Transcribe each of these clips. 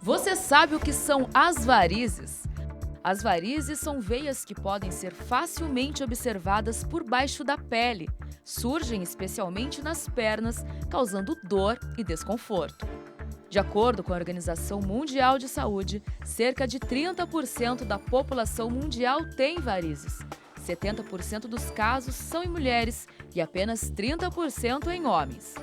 Você sabe o que são as varizes? As varizes são veias que podem ser facilmente observadas por baixo da pele. Surgem especialmente nas pernas, causando dor e desconforto. De acordo com a Organização Mundial de Saúde, cerca de 30% da população mundial tem varizes. 70% dos casos são em mulheres e apenas 30% em homens.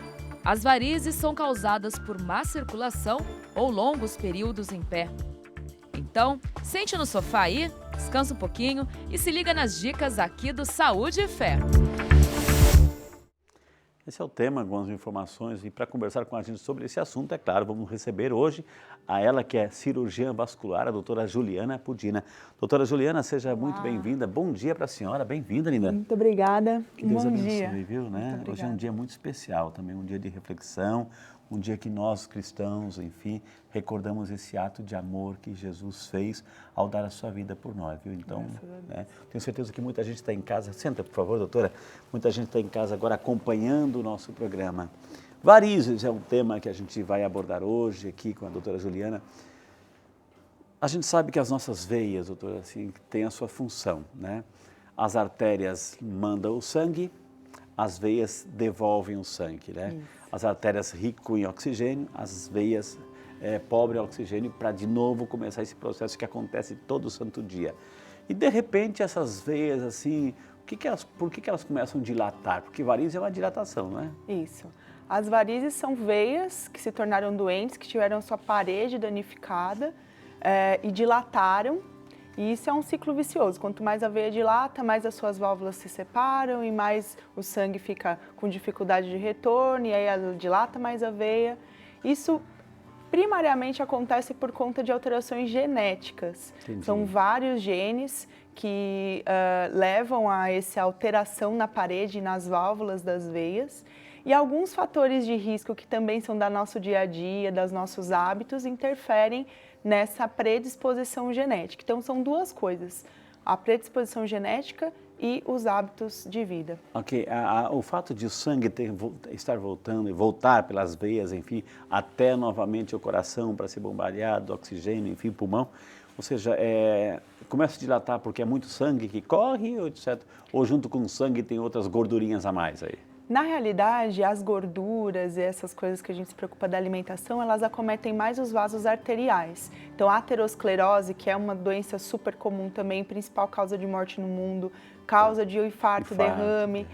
As varizes são causadas por má circulação ou longos períodos em pé. Então, sente no sofá aí, descansa um pouquinho e se liga nas dicas aqui do Saúde e Fé. Esse é o tema, algumas informações, e para conversar com a gente sobre esse assunto, é claro, vamos receber hoje a ela que é cirurgiã vascular, a doutora Juliana Pudina. Doutora Juliana, seja muito bem-vinda, bom dia para a senhora, bem-vinda, linda. Muito obrigada, Que Deus bom abençoe, dia. viu, né? Hoje é um dia muito especial também, um dia de reflexão, um dia que nós cristãos, enfim, recordamos esse ato de amor que Jesus fez ao dar a sua vida por nós, viu? Então, né, tenho certeza que muita gente está em casa, senta por favor, doutora, muita gente está em casa agora acompanhando o nosso programa. Varizes é um tema que a gente vai abordar hoje aqui com a doutora Juliana. A gente sabe que as nossas veias, doutora, assim, têm a sua função, né? As artérias mandam o sangue, as veias devolvem o sangue, né? Isso. As artérias ricas em oxigênio, as veias pobres em oxigênio, para de novo começar esse processo que acontece todo santo dia. E de repente essas veias, assim, por que elas começam a dilatar? Porque varizes é uma dilatação, não é? Isso. As varizes são veias que se tornaram doentes, que tiveram sua parede danificada e dilataram. E isso é um ciclo vicioso. Quanto mais a veia dilata, mais as suas válvulas se separam e mais o sangue fica com dificuldade de retorno, e aí ela dilata mais a veia. Isso primariamente acontece por conta de alterações genéticas. Entendi. São vários genes que levam a essa alteração na parede e nas válvulas das veias. E alguns fatores de risco que também são do nosso dia a dia, dos nossos hábitos, interferem nessa predisposição genética. Então, são duas coisas, a predisposição genética e os hábitos de vida. Ok, o fato de o sangue estar voltando e voltar pelas veias, enfim, até novamente o coração para ser bombardeado, oxigênio, enfim, pulmão, ou seja, começa a dilatar porque é muito sangue que corre, ou etc. Ou junto com o sangue tem outras gordurinhas a mais aí? Na realidade, as gorduras e essas coisas que a gente se preocupa da alimentação, elas acometem mais os vasos arteriais. Então, a aterosclerose, que é uma doença super comum também, principal causa de morte no mundo, causa de infarto, derrame.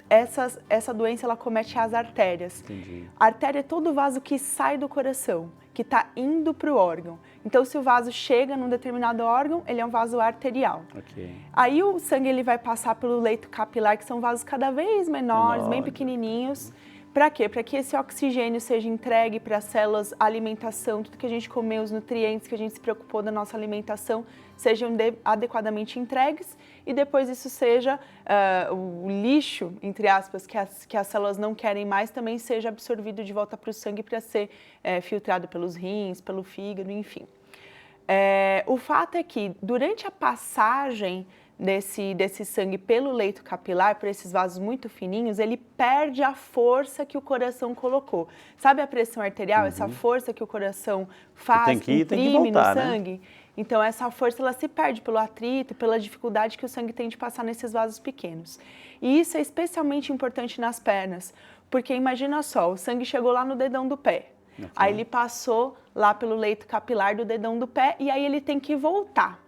Essa doença, ela acomete as artérias. Entendi. A artéria é todo vaso que sai do coração, que está indo para o órgão. Então, se o vaso chega num determinado órgão, ele é um vaso arterial. Okay. Aí o sangue ele vai passar pelo leito capilar, que são vasos cada vez menores, bem pequenininhos. Para quê? Para que esse oxigênio seja entregue para as células, a alimentação, tudo que a gente comeu, os nutrientes que a gente se preocupou da nossa alimentação, sejam adequadamente entregues e depois isso seja o lixo, entre aspas, que as células não querem mais, também seja absorvido de volta para o sangue para ser filtrado pelos rins, pelo fígado, enfim. O fato é que durante a passagem desse sangue pelo leito capilar, por esses vasos muito fininhos, ele perde a força que o coração colocou. Sabe a pressão arterial, essa força que o coração faz, imprime no sangue? Né? Então, essa força ela se perde pelo atrito, pela dificuldade que o sangue tem de passar nesses vasos pequenos. E isso é especialmente importante nas pernas, porque imagina só, o sangue chegou lá no dedão do pé. Okay. Aí ele passou lá pelo leito capilar do dedão do pé e aí ele tem que voltar.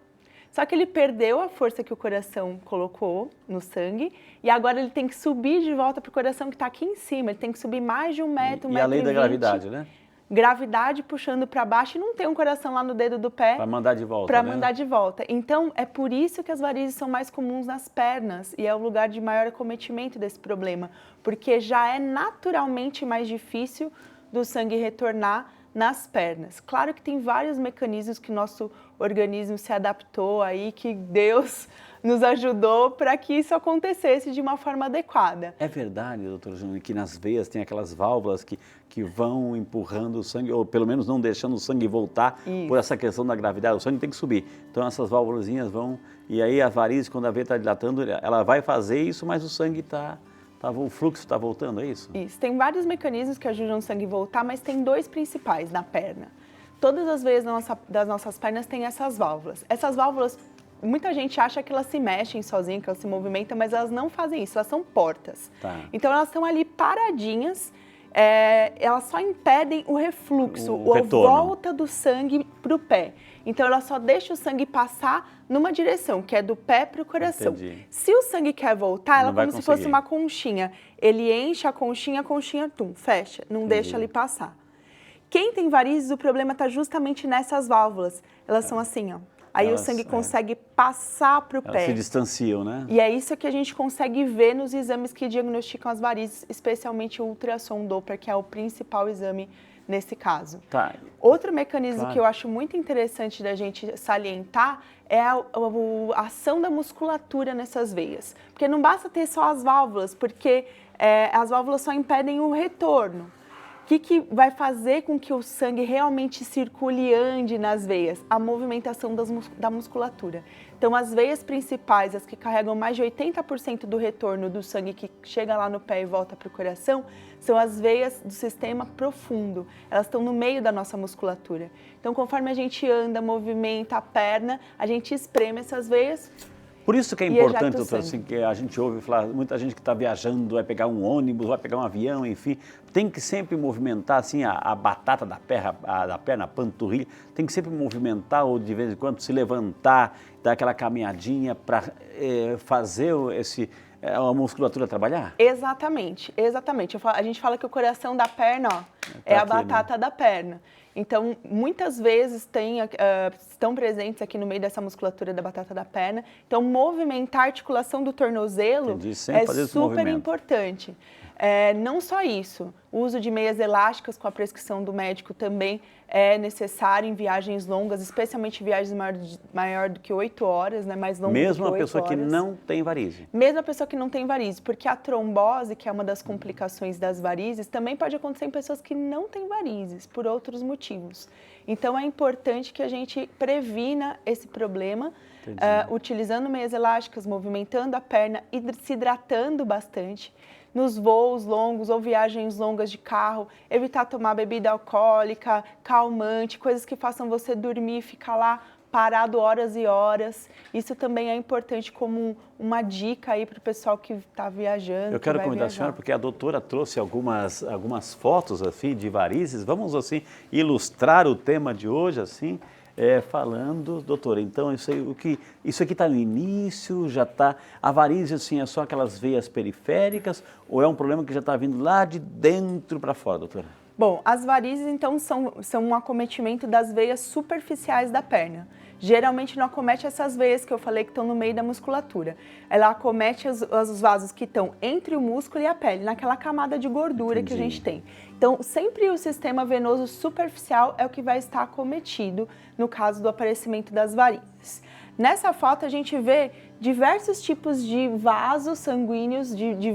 Só que ele perdeu a força que o coração colocou no sangue e agora ele tem que subir de volta para o coração que está aqui em cima. Ele tem que subir mais de 1 metro, 1,20 metro. E a lei da gravidade, né? Gravidade puxando para baixo e não tem um coração lá no dedo do pé. Para mandar de volta, Para né? mandar de volta. Então, é por isso que as varizes são mais comuns nas pernas e é o lugar de maior acometimento desse problema, porque já é naturalmente mais difícil do sangue retornar nas pernas. Claro que tem vários mecanismos que nosso organismo se adaptou aí, que Deus nos ajudou para que isso acontecesse de uma forma adequada. É verdade, doutora Júnior, que nas veias tem aquelas válvulas que vão empurrando o sangue, ou pelo menos não deixando o sangue voltar por essa questão da gravidade, o sangue tem que subir. Então essas válvulazinhas vão, e aí a varize, quando a veia está dilatando, ela vai fazer isso, mas o sangue o fluxo está voltando, é isso? Isso, tem vários mecanismos que ajudam o sangue a voltar, mas tem dois principais na perna. todas as veias das nossas pernas têm essas válvulas. Essas válvulas, muita gente acha que elas se mexem sozinhas, que elas se movimentam, mas elas não fazem isso, elas são portas. Tá. Então elas estão ali paradinhas, elas só impedem o refluxo, a volta do sangue para o pé. Então ela só deixa o sangue passar numa direção, que é do pé para o coração. Entendi. Se o sangue quer voltar, ela é como se fosse conseguir. uma conchinha. Ele enche a conchinha, fecha, não deixa ali passar. Quem tem varizes, o problema está justamente nessas válvulas. Elas são assim, ó. Aí o sangue consegue passar para o pé. Elas se distanciam, né? E é isso que a gente consegue ver nos exames que diagnosticam as varizes, especialmente o ultrassom Doppler, que é o principal exame nesse caso. Tá. Outro mecanismo que eu acho muito interessante da gente salientar é a ação da musculatura nessas veias. Porque não basta ter só as válvulas, porque as válvulas só impedem o retorno. O que vai fazer com que o sangue realmente circule e ande nas veias? A movimentação da musculatura. Então, as veias principais, as que carregam mais de 80% do retorno do sangue que chega lá no pé e volta para o coração, são as veias do sistema profundo. Elas estão no meio da nossa musculatura. Então, conforme a gente anda, movimenta a perna, a gente espreme essas veias. Por isso que é importante, doutor, assim, que a gente ouve falar, muita gente que está viajando, vai pegar um ônibus, vai pegar um avião, enfim, tem que sempre movimentar assim a batata da perna, a panturrilha, tem que sempre movimentar ou de vez em quando se levantar, dar aquela caminhadinha para fazer a musculatura trabalhar? Exatamente, exatamente. A gente fala que o coração da perna, é a batata da perna. Então, muitas vezes estão presentes aqui no meio dessa musculatura da batata da perna. Então, movimentar a articulação do tornozelo é super importante. Não só isso, o uso de meias elásticas com a prescrição do médico também é necessário em viagens longas, especialmente viagens maior do que 8 horas, né? Mais longas do que 8 horas. Mesmo a pessoa que não tem varize? Mesmo a pessoa que não tem varize, porque a trombose, que é uma das complicações das varizes, também pode acontecer em pessoas que não têm varizes, por outros motivos. Então, é importante que a gente previna esse problema, utilizando meias elásticas, movimentando a perna e se hidratando bastante. Nos voos longos ou viagens longas de carro, evitar tomar bebida alcoólica, calmante, coisas que façam você dormir e ficar lá parado horas e horas. Isso também é importante como uma dica aí para o pessoal que está viajando. Eu quero convidar a senhora porque a doutora trouxe algumas fotos assim, de varizes. Vamos assim ilustrar o tema de hoje assim. Falando, doutora, então isso aqui está no início, já está, a varize assim é só aquelas veias periféricas ou é um problema que já está vindo lá de dentro para fora, doutora? Bom, as varizes então são um acometimento das veias superficiais da perna. Geralmente não acomete essas veias que eu falei que estão no meio da musculatura. Ela acomete os vasos que estão entre o músculo e a pele, naquela camada de gordura que a gente tem. Então, sempre o sistema venoso superficial é o que vai estar acometido no caso do aparecimento das varizes. Nessa foto a gente vê diversos tipos de vasos sanguíneos, de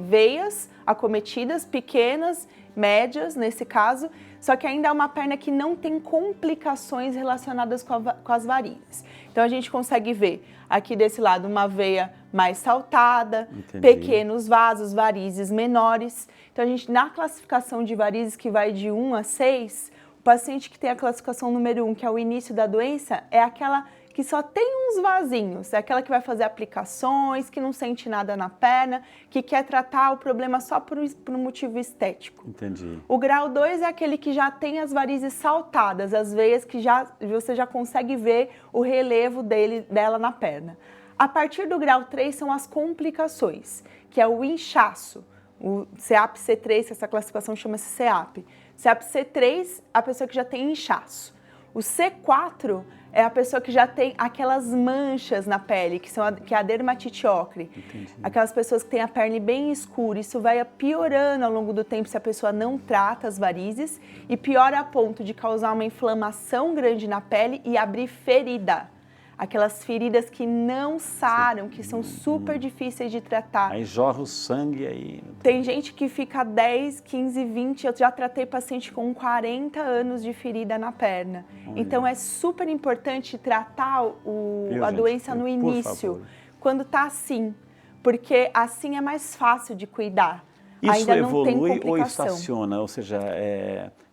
veias acometidas, pequenas, médias nesse caso, só que ainda é uma perna que não tem complicações relacionadas com as varizes. Então a gente consegue ver aqui desse lado uma veia mais saltada, pequenos vasos, varizes menores. Então a gente, na classificação de varizes que vai de 1 a 6, o paciente que tem a classificação número 1, que é o início da doença, é aquela que só tem uns vasinhos, é aquela que vai fazer aplicações, que não sente nada na perna, que quer tratar o problema só por um motivo estético. Entendi. O grau 2 é aquele que já tem as varizes saltadas, as veias que você já consegue ver o relevo dela na perna. A partir do grau 3 são as complicações, que é o inchaço, o CEAP C3, essa classificação chama-se CEAP. CEAP C3, a pessoa que já tem inchaço. O C4 é a pessoa que já tem aquelas manchas na pele, que é a dermatite ocre. Entendi. Aquelas pessoas que têm a pele bem escura. Isso vai piorando ao longo do tempo se a pessoa não trata as varizes e piora a ponto de causar uma inflamação grande na pele e abrir ferida. Aquelas feridas que não saram, que são super difíceis de tratar. Aí jorra o sangue aí. Tem gente que fica 10, 15, 20, eu já tratei paciente com 40 anos de ferida na perna. Então é super importante tratar a doença no início, quando está assim, porque assim é mais fácil de cuidar. Isso ainda não tem evolui complicação. ou estaciona, ou seja,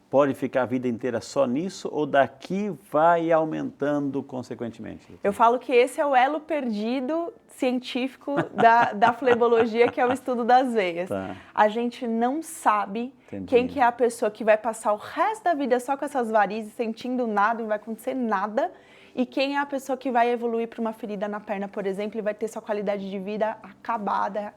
pode ficar a vida inteira só nisso ou daqui vai aumentando consequentemente? Eu falo que esse é o elo perdido científico da flebologia, que é o estudo das veias. Tá. A gente não sabe quem que é a pessoa que vai passar o resto da vida só com essas varizes, sentindo nada, não vai acontecer nada, e quem é a pessoa que vai evoluir para uma ferida na perna, por exemplo, e vai ter sua qualidade de vida acabada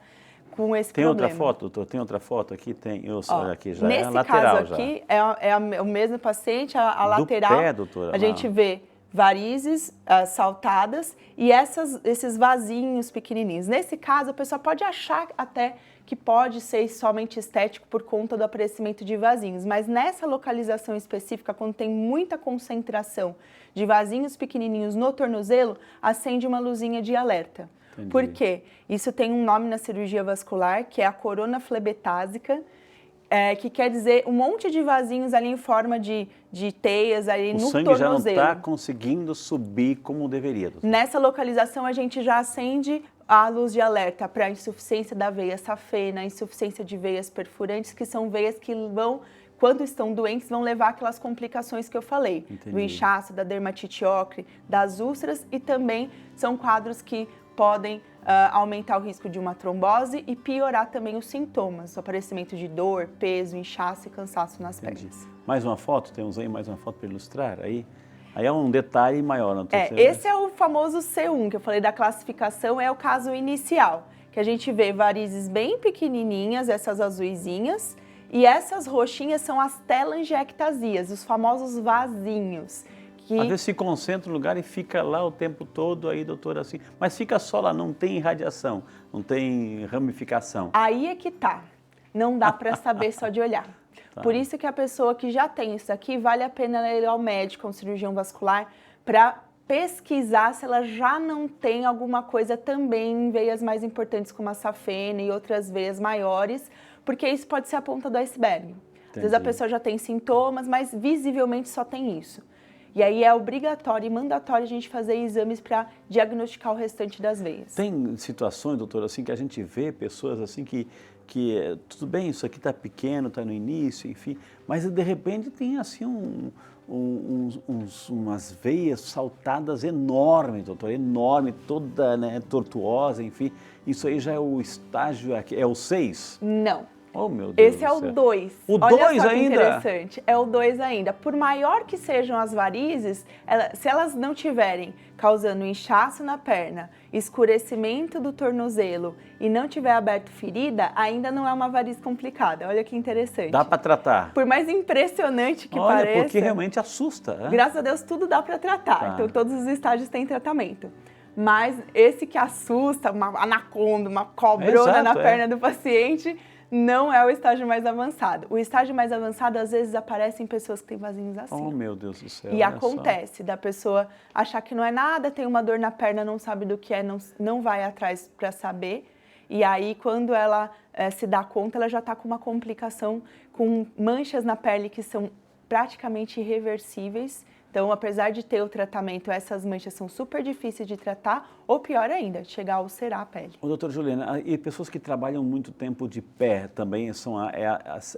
com esse Tem problema. outra foto, doutor? Tem outra foto aqui? Tem. Olha aqui, já nesse é a lateral. Caso aqui, é o mesmo paciente, a lateral. Pé, doutora, a gente vê varizes saltadas e esses vasinhos pequenininhos. Nesse caso, a pessoa pode achar até que pode ser somente estético por conta do aparecimento de vasinhos, mas nessa localização específica, quando tem muita concentração de vasinhos pequenininhos no tornozelo, acende uma luzinha de alerta. Entendi. Por quê? Isso tem um nome na cirurgia vascular, que é a corona flebetásica, que quer dizer um monte de vasinhos ali em forma de teias ali no tornozelo. O sangue já não está conseguindo subir como deveria. Doutor. Nessa localização, a gente já acende a luz de alerta para a insuficiência da veia safena, insuficiência de veias perfurantes, que são veias que vão, quando estão doentes, vão levar aquelas complicações que eu falei. Entendi. Do inchaço, da dermatite ocre, das úlceras, e também são quadros que podem aumentar o risco de uma trombose e piorar também os sintomas, o aparecimento de dor, peso, inchaço e cansaço nas pernas. Mais uma foto? Temos aí mais uma foto para ilustrar? Aí é um detalhe maior. Não esse é o famoso C1, que eu falei da classificação, é o caso inicial, que a gente vê varizes bem pequenininhas, essas azuisinhas, e essas roxinhas são as telangiectasias, os famosos vasinhos. Às vezes se concentra no lugar e fica lá o tempo todo aí, doutora, assim. Mas fica só lá, não tem irradiação, não tem ramificação. Aí é que tá. Não dá para saber só de olhar. Tá. Por isso que a pessoa que já tem isso aqui, vale a pena ir ao médico, um cirurgião vascular, para pesquisar se ela já não tem alguma coisa também em veias mais importantes, como a safena e outras veias maiores, porque isso pode ser a ponta do iceberg. Às vezes a pessoa já tem sintomas, mas visivelmente só tem isso. E aí é obrigatório e mandatório a gente fazer exames para diagnosticar o restante das veias. Tem situações, doutora, assim, que a gente vê pessoas assim que tudo bem, isso aqui está pequeno, está no início, enfim, mas de repente tem assim umas veias saltadas enormes, doutor, enorme, toda, né, tortuosa, enfim. Isso aí já é o estágio, é o 6? Não. Oh, meu Deus. Esse é o 2. O 2 ainda? Olha só que ainda? interessante. É o 2 ainda. Por maior que sejam as varizes, se elas não tiverem causando inchaço na perna, escurecimento do tornozelo e não tiver aberto ferida, ainda não é uma variz complicada. Olha que interessante. Dá para tratar? Por mais impressionante que pareça. Olha, porque realmente assusta. Né? Graças a Deus, tudo dá para tratar. Tá. Então, todos os estágios têm tratamento. Mas esse que assusta, uma anaconda, uma cobrona na perna do paciente, não é o estágio mais avançado. O estágio mais avançado, às vezes, aparece em pessoas que têm vasinhos assim. Oh, meu Deus do céu. E acontece da pessoa achar que não é nada, tem uma dor na perna, não sabe do que é, não vai atrás para saber. E aí, quando ela se dá conta, ela já está com uma complicação, com manchas na pele que são praticamente irreversíveis. Então, apesar de ter o tratamento, essas manchas são super difíceis de tratar, ou pior ainda, chegar a ulcerar a pele. Ô, doutora Juliana, e pessoas que trabalham muito tempo de pé também são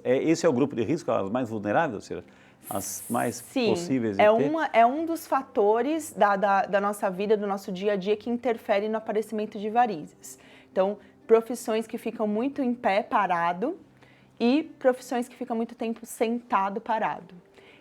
esse é o grupo de risco, as mais vulneráveis, ou seja, as mais possíveis de ter? É um dos fatores da nossa vida, do nosso dia a dia, que interfere no aparecimento de varizes. Então, profissões que ficam muito em pé, parado, e profissões que ficam muito tempo sentado, parado.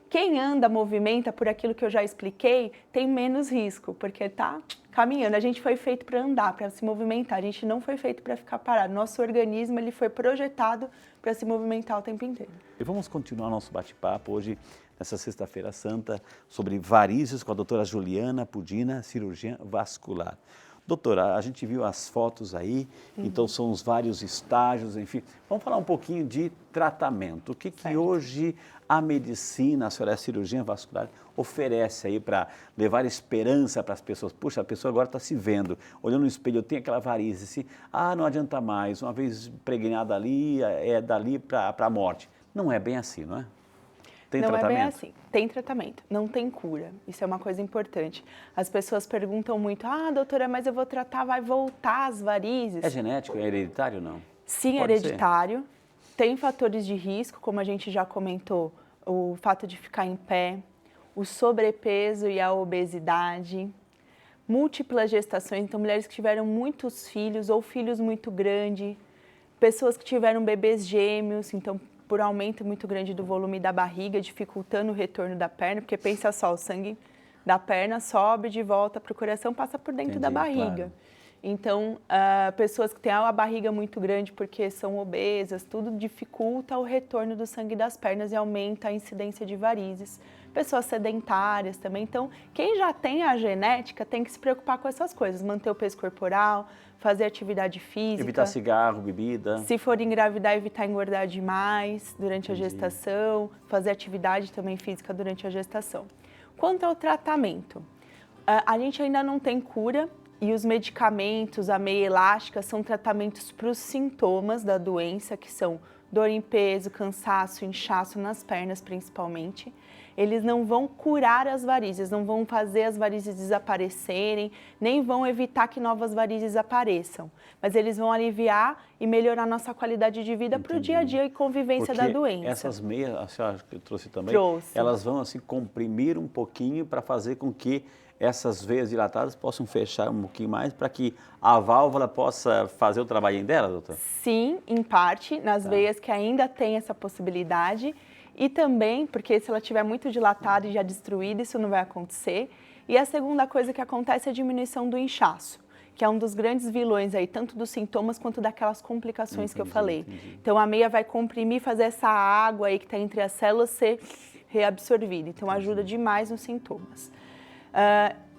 Quem anda, movimenta, por aquilo que eu já expliquei, tem menos risco, porque está caminhando. A gente foi feito para andar, para se movimentar. A gente não foi feito para ficar parado. Nosso organismo ele foi projetado para se movimentar o tempo inteiro. E vamos continuar nosso bate-papo hoje, nessa Sexta-feira Santa, sobre varizes com a doutora Juliana Pudina, cirurgiã vascular. Doutora, a gente viu as fotos aí, então são os vários estágios, enfim. Vamos falar um pouquinho de tratamento. O que hoje a medicina, a senhora é cirurgiã vascular, oferece aí para levar esperança para as pessoas? Puxa, a pessoa agora está se vendo, olhando no espelho, eu tenho aquela varize, não adianta mais, uma vez pregnada ali, é dali para a morte. Não é bem assim, não é? Tem tratamento? Não é bem assim. Tem tratamento, não tem cura. Isso é uma coisa importante. As pessoas perguntam muito, doutora, mas eu vou tratar, vai voltar as varizes? É genético, é hereditário ou não? Sim, é hereditário. Tem fatores de risco, como a gente já comentou, o fato de ficar em pé, o sobrepeso e a obesidade, múltiplas gestações, então mulheres que tiveram muitos filhos ou filhos muito grandes, pessoas que tiveram bebês gêmeos, então por aumento muito grande do volume da barriga, dificultando o retorno da perna, porque pensa só, o sangue da perna sobe de volta para o coração, passa por dentro da barriga. Claro. Então, pessoas que têm a barriga muito grande porque são obesas, tudo dificulta o retorno do sangue das pernas e aumenta a incidência de varizes. Pessoas sedentárias também. Então, quem já tem a genética tem que se preocupar com essas coisas, manter o peso corporal, fazer atividade física. Evitar cigarro, bebida. Se for engravidar, evitar engordar demais durante a gestação, fazer atividade também física durante a gestação. Quanto ao tratamento, a gente ainda não tem cura e os medicamentos, a meia elástica, são tratamentos para os sintomas da doença, que são dor em peso, cansaço, inchaço nas pernas principalmente. Eles não vão curar as varizes, não vão fazer as varizes desaparecerem, nem vão evitar que novas varizes apareçam. Mas eles vão aliviar e melhorar nossa qualidade de vida para o dia a dia e convivência da doença. Essas meias, a senhora que trouxe também, Trouxe. Elas vão assim comprimir um pouquinho para fazer com que essas veias dilatadas possam fechar um pouquinho mais para que a válvula possa fazer o trabalhinho dela, doutora? Sim, em parte, nas veias que ainda tem essa possibilidade. E também, porque se ela estiver muito dilatada e já destruída, isso não vai acontecer. E a segunda coisa que acontece é a diminuição do inchaço, que é um dos grandes vilões aí, tanto dos sintomas quanto daquelas complicações que eu falei. Então, a meia vai comprimir, fazer essa água aí que está entre as células ser reabsorvida. Então, ajuda demais nos sintomas.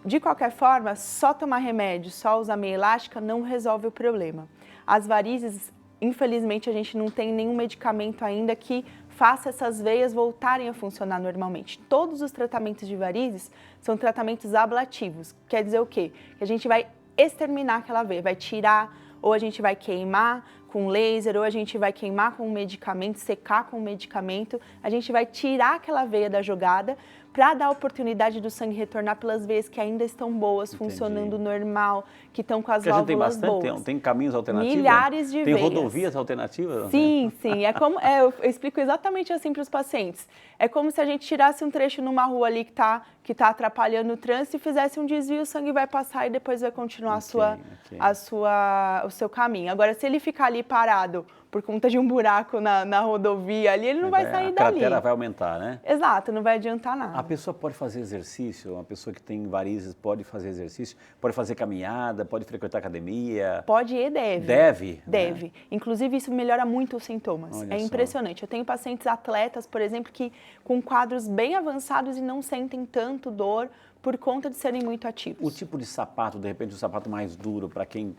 De qualquer forma, só tomar remédio, só usar meia elástica não resolve o problema. As varizes, infelizmente, a gente não tem nenhum medicamento ainda que faça essas veias voltarem a funcionar normalmente. Todos os tratamentos de varizes são tratamentos ablativos. Quer dizer o quê? Que a gente vai exterminar aquela veia, vai tirar, ou a gente vai queimar com laser, ou a gente vai queimar com um medicamento, secar com um medicamento. A gente vai tirar aquela veia da jogada para dar a oportunidade do sangue retornar pelas veias que ainda estão boas, funcionando normal, que estão com as válvulas boas. Tem caminhos alternativos? Milhares de veias. Tem rodovias alternativas? Sim, sim. Eu explico exatamente assim para os pacientes. É como se a gente tirasse um trecho numa rua ali que tá atrapalhando o trânsito e fizesse um desvio, o sangue vai passar e depois vai continuar o seu caminho. Agora, se ele ficar ali parado por conta de um buraco na rodovia ali, ele não vai sair dali. A cratera vai aumentar, né? Exato, não vai adiantar nada. A pessoa pode fazer exercício? Uma pessoa que tem varizes pode fazer exercício? Pode fazer caminhada? Pode frequentar academia? Pode e deve. Deve? Deve. Né? Inclusive, isso melhora muito os sintomas. Olha é impressionante. Eu tenho pacientes atletas, por exemplo, que com quadros bem avançados e não sentem tanto dor por conta de serem muito ativos. O tipo de sapato, de repente, um sapato mais duro, para quem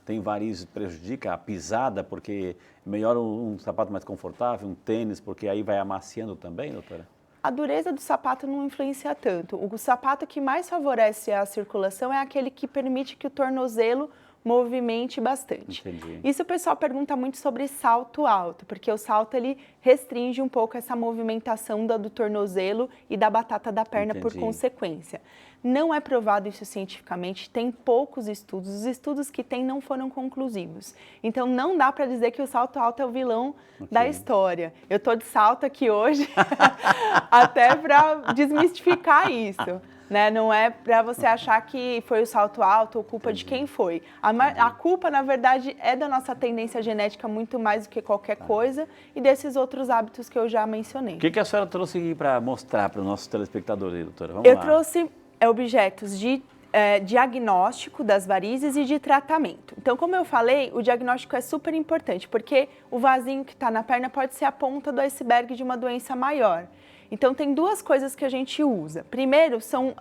tem varizes, prejudica a pisada, porque melhor um sapato mais confortável, um tênis, porque aí vai amaciando também, doutora? A dureza do sapato não influencia tanto. O sapato que mais favorece a circulação é aquele que permite que o tornozelo movimente bastante. Entendi. Isso o pessoal pergunta muito sobre salto alto, porque o salto ele restringe um pouco essa movimentação do tornozelo e da batata da perna por consequência. Não é provado isso cientificamente, tem poucos estudos, os estudos que tem não foram conclusivos. Então não dá para dizer que o salto alto é o vilão da história. Eu tô de salto aqui hoje até para desmistificar isso. Né? Não é para você achar que foi o salto alto ou culpa de quem foi. A culpa, na verdade, é da nossa tendência genética muito mais do que qualquer coisa e desses outros hábitos que eu já mencionei. O que a senhora trouxe aqui para mostrar para os nossos telespectadores, doutora? Vamos lá. Eu trouxe objetos de diagnóstico das varizes e de tratamento. Então, como eu falei, o diagnóstico é super importante, porque o vasinho que está na perna pode ser a ponta do iceberg de uma doença maior. Então, tem duas coisas que a gente usa. Primeiro, são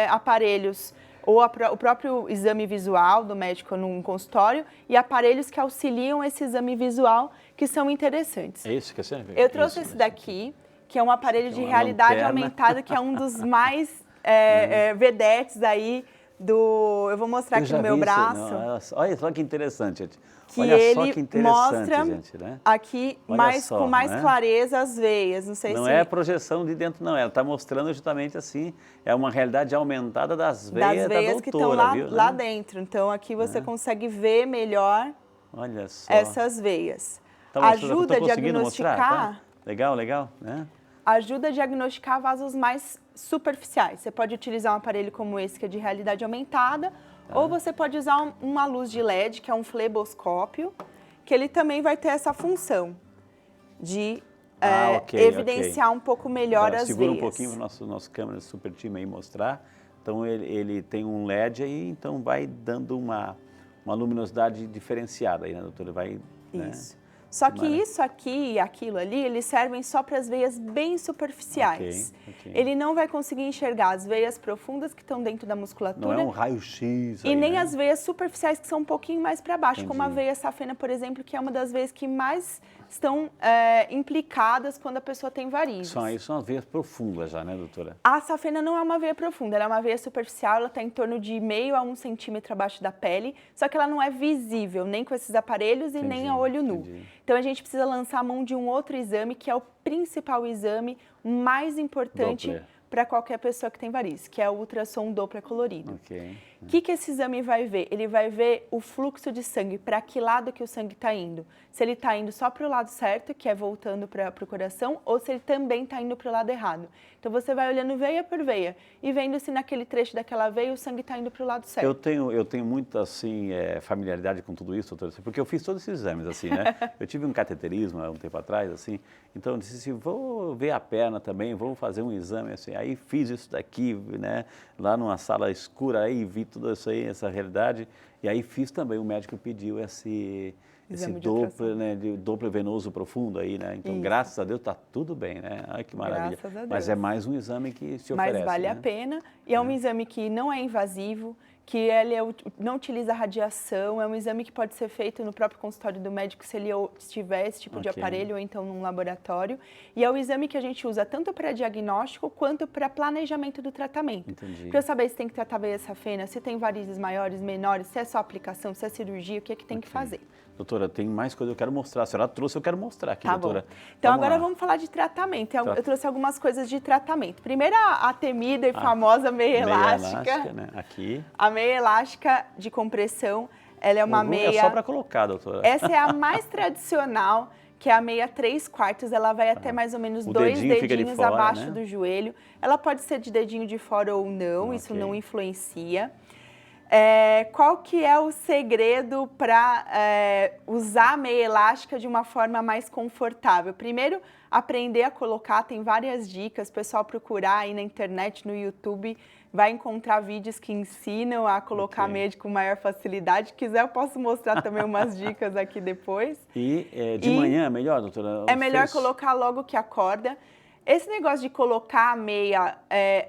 aparelhos, ou o próprio exame visual do médico num consultório, e aparelhos que auxiliam esse exame visual, que são interessantes. É isso que você vê? Eu trouxe esse daqui, que é um aparelho de realidade aumentada, que é um dos mais vedetes aí eu vou mostrar aqui no meu braço. Olha só que interessante, gente. Que olha ele só que interessante, mostra gente, né? aqui com mais clareza as veias. Não é projeção de dentro, não. Ela está mostrando justamente assim, é uma realidade aumentada das veias da doutora, que estão lá dentro. Então, aqui você consegue ver olha só. essas veias. Tá ajuda a diagnosticar. Mostrar, tá? Legal, né? ajuda a diagnosticar vasos mais superficiais. Você pode utilizar um aparelho como esse, que é de realidade aumentada, ou você pode usar uma luz de LED, que é um fleboscópio, que ele também vai ter essa função de evidenciar um pouco melhor as segura veias. Um pouquinho para o nosso câmera super time aí mostrar. Então ele tem um LED aí, então vai dando uma luminosidade diferenciada aí, né, doutora? Vai, isso. Né? Só que isso aqui e aquilo ali, eles servem só para as veias bem superficiais. Okay. Ele não vai conseguir enxergar as veias profundas que estão dentro da musculatura. Não é um raio-x. E nem né? as veias superficiais que são um pouquinho mais para baixo, como a veia safena, por exemplo, que é uma das veias que mais estão implicadas quando a pessoa tem varizes. São as veias profundas já, né, doutora? A safena não é uma veia profunda, ela é uma veia superficial, ela está em torno de meio a 1 centímetro abaixo da pele, só que ela não é visível nem com esses aparelhos e nem a olho nu. Então a gente precisa lançar a mão de um outro exame, que é o principal exame mais importante para qualquer pessoa que tem varizes, que é o ultrassom Doppler colorido. O que esse exame vai ver? Ele vai ver o fluxo de sangue, para que lado que o sangue está indo. Se ele está indo só para o lado certo, que é voltando para o coração, ou se ele também está indo para o lado errado. Então você vai olhando veia por veia e vendo se naquele trecho daquela veia o sangue está indo para o lado certo. Eu tenho muita assim, familiaridade com tudo isso, doutora, porque eu fiz todos esses exames, assim, né? Eu tive um cateterismo há um tempo atrás, assim, então eu disse assim, vou ver a perna também, vou fazer um exame, assim, aí fiz isso daqui, né? Lá numa sala escura, aí vi tudo isso aí, essa realidade, e aí fiz também, o médico pediu esse Doppler, né, de Doppler venoso profundo aí, né? Então, graças a Deus, está tudo bem, né? Ai, que maravilha. Graças a Deus. Mas é mais um exame que se oferece, mas vale a pena, e é um exame que não é invasivo, que ele não utiliza radiação, é um exame que pode ser feito no próprio consultório do médico se ele tiver esse tipo de aparelho ou então num laboratório. E é o exame que a gente usa tanto para diagnóstico quanto para planejamento do tratamento. Para eu saber se tem que tratar veia safena, se tem varizes maiores, menores, se é só aplicação, se é cirurgia, o que é que tem que fazer. Doutora, tem mais coisa que eu quero mostrar. A senhora trouxe, eu quero mostrar aqui, doutora. Bom. Então agora vamos falar de tratamento. Eu trouxe algumas coisas de tratamento. Primeiro a temida e famosa meia elástica. Né? Aqui. A meia elástica de compressão, ela é uma meia... É só para colocar, doutora. Essa é a mais tradicional, que é a meia 3/4. Ela vai até mais ou menos 2 dedinhos fora, abaixo, né? do joelho. Ela pode ser de dedinho de fora ou não, isso não influencia. Qual que é o segredo para usar a meia elástica de uma forma mais confortável? Primeiro, aprender a colocar, tem várias dicas, o pessoal procurar aí na internet, no YouTube, vai encontrar vídeos que ensinam a colocar a meia com maior facilidade. Se quiser, eu posso mostrar também umas dicas aqui depois. E de manhã é melhor, doutora? É melhor colocar logo que acorda. Esse negócio de colocar a meia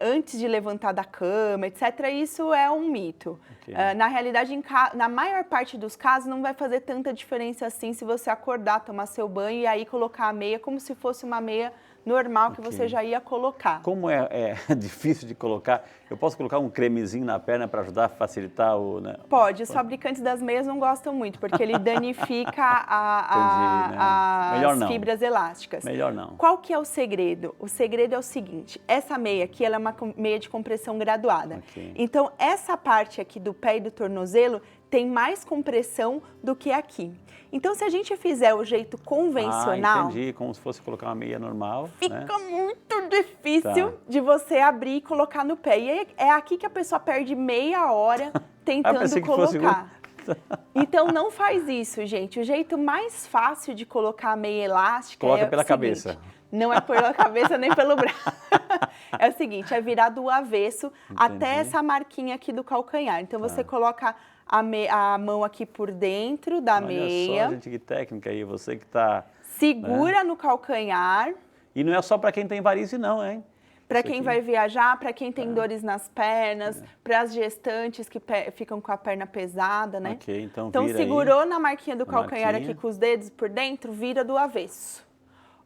antes de levantar da cama, etc., isso é um mito. Na realidade, na maior parte dos casos, não vai fazer tanta diferença assim se você acordar, tomar seu banho e aí colocar a meia como se fosse uma meia normal que você já ia colocar. Como é difícil de colocar, eu posso colocar um cremezinho na perna para ajudar a facilitar o... Né? Pode, os fabricantes das meias não gostam muito, porque ele danifica as fibras elásticas. Melhor não. Qual que é o segredo? O segredo é o seguinte, essa meia aqui, ela é uma meia de compressão graduada. Então, essa parte aqui do pé e do tornozelo tem mais compressão do que aqui. Então, se a gente fizer o jeito convencional... entendi, como se fosse colocar uma meia normal. Fica muito difícil de você abrir e colocar no pé. E é aqui que a pessoa perde meia hora tentando colocar. Então, não faz isso, gente. O jeito mais fácil de colocar a meia elástica Coloca pela cabeça. Não é pela cabeça nem pelo braço. É o seguinte, é virar do avesso até essa marquinha aqui do calcanhar. Então, você coloca a mão aqui por dentro da meia. Olha só, gente, que técnica aí, você que está... Segura no calcanhar. E não é só para quem tem varize não, hein? Para quem vai viajar, para quem tem dores nas pernas, para as gestantes que ficam com a perna pesada, né? Então segurou aí na marquinha do calcanhar aqui com os dedos por dentro, vira do avesso.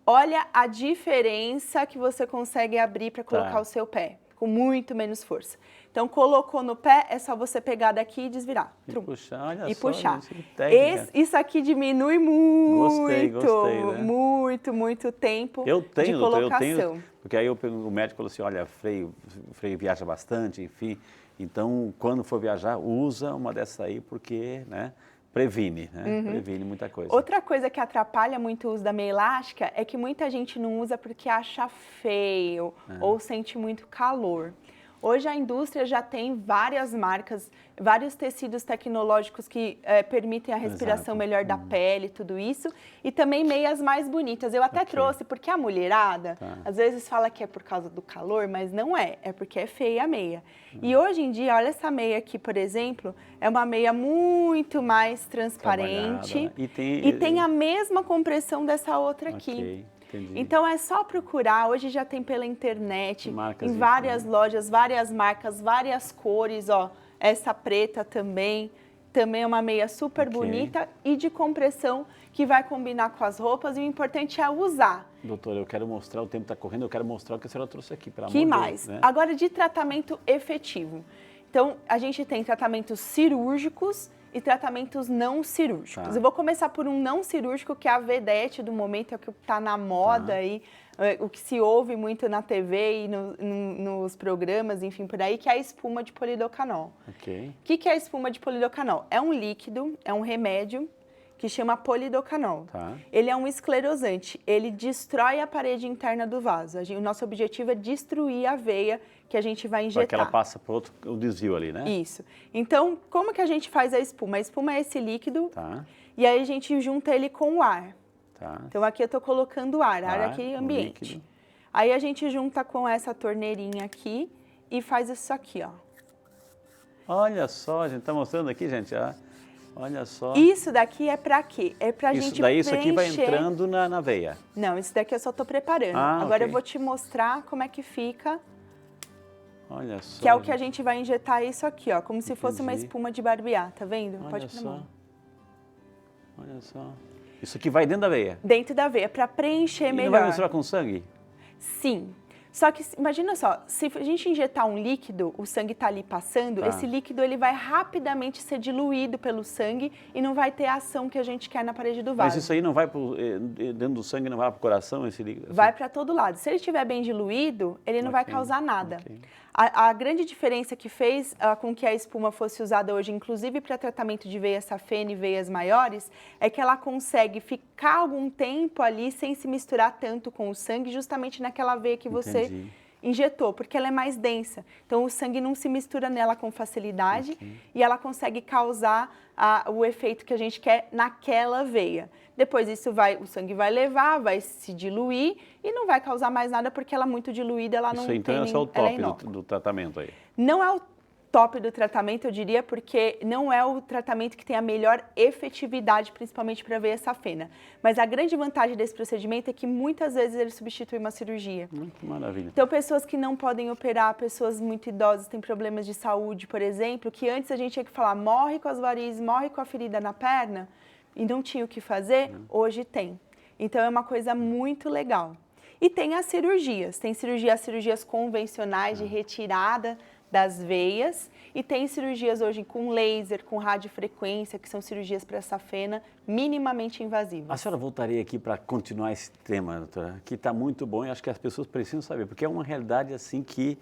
Olha a diferença que você consegue abrir para colocar o seu pé, com muito menos força. Então, colocou no pé, é só você pegar daqui e desvirar. E puxar, olha e só, puxar. Gente, isso aqui diminui muito, gostei, né? muito tempo de colocação. Doutor, eu tenho, porque aí o médico falou assim, olha, Frei viaja bastante, enfim, então, quando for viajar, usa uma dessas aí, porque, né, previne, né? Previne muita coisa. Outra coisa que atrapalha muito o uso da meia elástica é que muita gente não usa porque acha feio ou sente muito calor. Hoje a indústria já tem várias marcas, vários tecidos tecnológicos que permitem a respiração melhor da pele, tudo isso. E também meias mais bonitas. Eu até trouxe, porque a mulherada, às vezes fala que é por causa do calor, mas não é. É porque é feia a meia. E hoje em dia, olha essa meia aqui, por exemplo, é uma meia muito mais transparente. Né? E tem a mesma compressão dessa outra aqui. Entendi. Então é só procurar, hoje já tem pela internet, Marcas em várias lojas, várias marcas, várias cores, ó. Essa preta também é uma meia super bonita e de compressão que vai combinar com as roupas e o importante é usar. Doutora, eu quero mostrar, o tempo está correndo, eu quero mostrar o que a senhora trouxe aqui, pelo amor Que de mais? Deus, né? Agora de tratamento efetivo. Então a gente tem tratamentos cirúrgicos e tratamentos não cirúrgicos. Eu vou começar por um não cirúrgico, que é a vedete do momento, é o que está na moda aí, o que se ouve muito na TV e nos programas, enfim, por aí, que é a espuma de polidocanol. O que é a espuma de polidocanol? É um líquido, é um remédio que chama polidocanol. Ele é um esclerosante, ele destrói a parede interna do vaso. O nosso objetivo é destruir a veia que a gente vai injetar. Para que ela passa para o desvio ali, né? Isso. Então, como que a gente faz a espuma? A espuma é esse líquido e aí a gente junta ele com o ar. Então, aqui eu estou colocando ar aqui ambiente. Aí a gente junta com essa torneirinha aqui e faz isso aqui, ó. Olha só, a gente está mostrando aqui, gente, olha só. Isso daqui é para quê? É para a gente preencher... Isso aqui vai entrando na veia. Não, isso daqui eu só estou preparando. Agora eu vou te mostrar como é que fica. Olha só. Que é o que a gente vai injetar isso aqui, ó. Como se fosse uma espuma de barbear, tá vendo? Pode pôr na mão. Olha só. Isso aqui vai dentro da veia? Dentro da veia, para preencher melhor. E não vai misturar com sangue? Sim. Só que, imagina só, se a gente injetar um líquido, o sangue está ali passando, esse líquido ele vai rapidamente ser diluído pelo sangue e não vai ter a ação que a gente quer na parede do vaso. Mas isso aí não vai dentro do sangue, não vai para o coração, esse líquido? Vai para todo lado. Se ele estiver bem diluído, ele não vai causar nada. A grande diferença que fez com que a espuma fosse usada hoje, inclusive para tratamento de veia safena e veias maiores, é que ela consegue ficar algum tempo ali sem se misturar tanto com o sangue, justamente naquela veia que você injetou, porque ela é mais densa. Então, o sangue não se mistura nela com facilidade e ela consegue causar o efeito que a gente quer naquela veia. Depois o sangue vai levar, vai se diluir e não vai causar mais nada porque ela é muito diluída, ela não tem... Então, esse é o top do tratamento aí. Não é o top do tratamento, eu diria, porque não é o tratamento que tem a melhor efetividade, principalmente para a veia safena. Mas a grande vantagem desse procedimento é que muitas vezes ele substitui uma cirurgia. Que maravilha. Então, pessoas que não podem operar, pessoas muito idosas, têm problemas de saúde, por exemplo, que antes a gente tinha que falar, morre com as varizes, morre com a ferida na perna, e não tinha o que fazer, hoje tem. Então, é uma coisa muito legal. E tem as cirurgias. Tem cirurgias convencionais de retirada das veias e tem cirurgias hoje com laser, com radiofrequência, que são cirurgias para safena minimamente invasivas. A senhora voltaria aqui para continuar esse tema, doutora, que está muito bom e acho que as pessoas precisam saber, porque é uma realidade assim que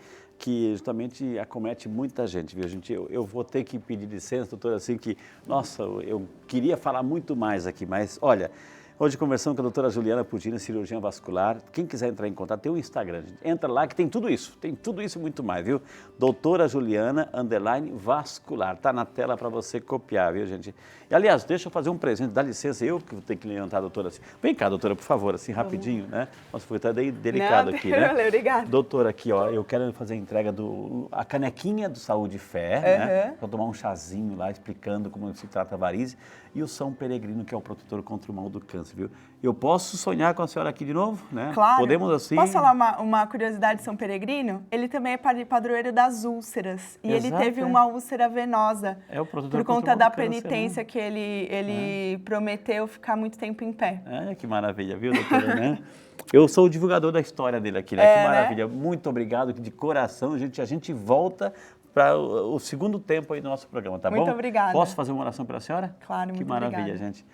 justamente acomete muita gente, viu, gente? Eu vou ter que pedir licença, doutora, assim que, nossa, eu queria falar muito mais aqui, mas olha... Hoje conversamos com a doutora Juliana Pugina, cirurgiã vascular. Quem quiser entrar em contato, tem um Instagram, gente. Entra lá que tem tudo isso e muito mais, viu? Doutora Juliana, _vascular. Tá na tela para você copiar, viu, gente? E, aliás, deixa eu fazer um presente, dá licença, eu que vou ter que levantar a doutora assim. Vem cá, doutora, por favor, assim, rapidinho, né? Nossa, foi até delicado aqui, né? Valeu, obrigada. Doutora, aqui, ó, eu quero fazer a entrega a canequinha do Saúde e Fé, né? Para tomar um chazinho lá, explicando como se trata a varize. E o São Peregrino, que é o protetor contra o mal do câncer, viu? Eu posso sonhar com a senhora aqui de novo, né? Claro. Podemos assim... Posso falar uma curiosidade de São Peregrino? Ele também é padroeiro das úlceras. E ele teve uma úlcera venosa. É o protetor por conta da câncer, penitência, né? Que ele prometeu ficar muito tempo em pé. Que maravilha, viu, doutora, né? Eu sou o divulgador da história dele aqui, né? Que maravilha. Né? Muito obrigado, de coração. A gente volta para o segundo tempo aí do nosso programa, tá bom? Muito obrigada. Posso fazer uma oração para a senhora? Claro, muito obrigada. Que maravilha, gente.